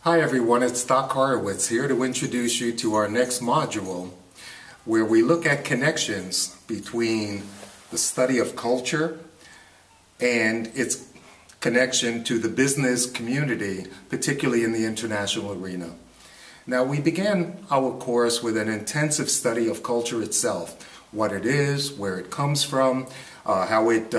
Hi everyone, it's Doc Horowitz here to introduce you to our next module where we look at connections between the study of culture and its connection to the business community, particularly in the international arena. Now, we began our course with an intensive study of culture itself, what it is, where it comes from, how it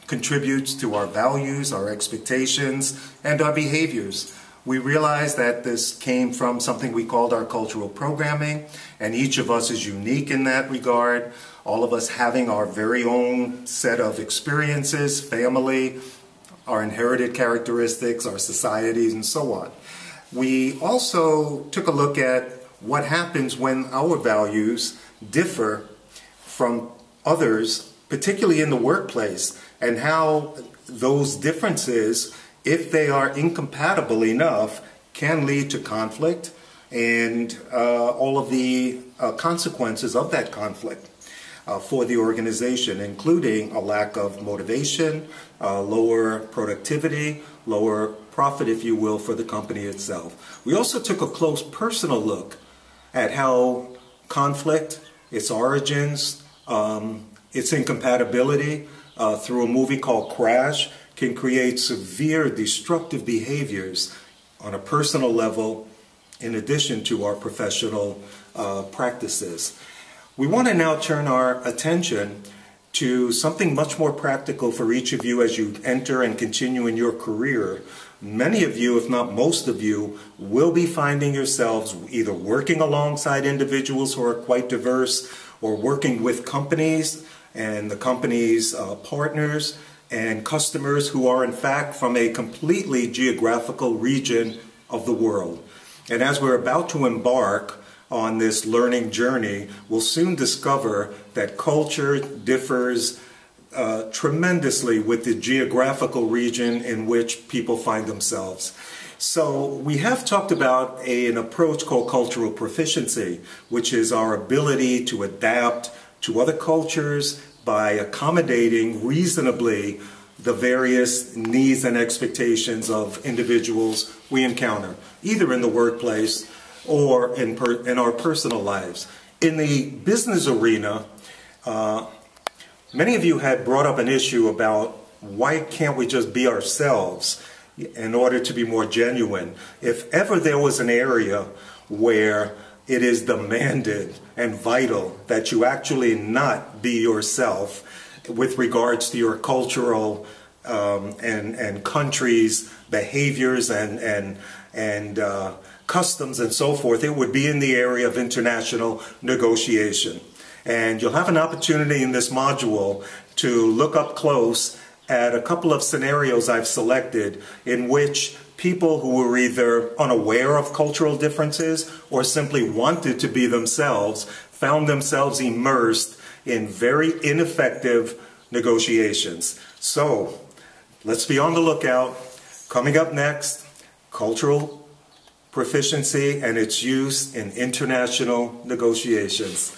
contributes to our values, our expectations, and our behaviors. We realized that this came from something we called our cultural programming, and each of us is unique in that regard, all of us having our very own set of experiences, family, our inherited characteristics, our societies, and so on. We also took a look at what happens when our values differ from others, particularly in the workplace, and how those differences, if they are incompatible enough, can lead to conflict and all of the consequences of that conflict for the organization, including a lack of motivation, lower productivity, lower profit, if you will, for the company itself. We also took a close personal look at how conflict, its origins, its incompatibility through a movie called Crash can create severe destructive behaviors on a personal level in addition to our professional practices. We want to now turn our attention to something much more practical for each of you as you enter and continue in your career. Many of you, if not most of you, will be finding yourselves either working alongside individuals who are quite diverse or working with companies and the company's partners and customers who are in fact from a completely geographical region of the world. And as we're about to embark on this learning journey, we'll soon discover that culture differs tremendously with the geographical region in which people find themselves. So we have talked about an approach called cultural proficiency, which is our ability to adapt to other cultures by accommodating reasonably the various needs and expectations of individuals we encounter, either in the workplace or in our personal lives. In the business arena, many of you had brought up an issue about why can't we just be ourselves in order to be more genuine. If ever there was an area where it is demanded and vital that you actually not be yourself with regards to your cultural and country's behaviors and customs and so forth, it would be in the area of international negotiation. And you'll have an opportunity in this module to look up close at a couple of scenarios I've selected in which people who were either unaware of cultural differences or simply wanted to be themselves found themselves immersed in very ineffective negotiations. So let's be on the lookout. Coming up next, cultural proficiency and its use in international negotiations.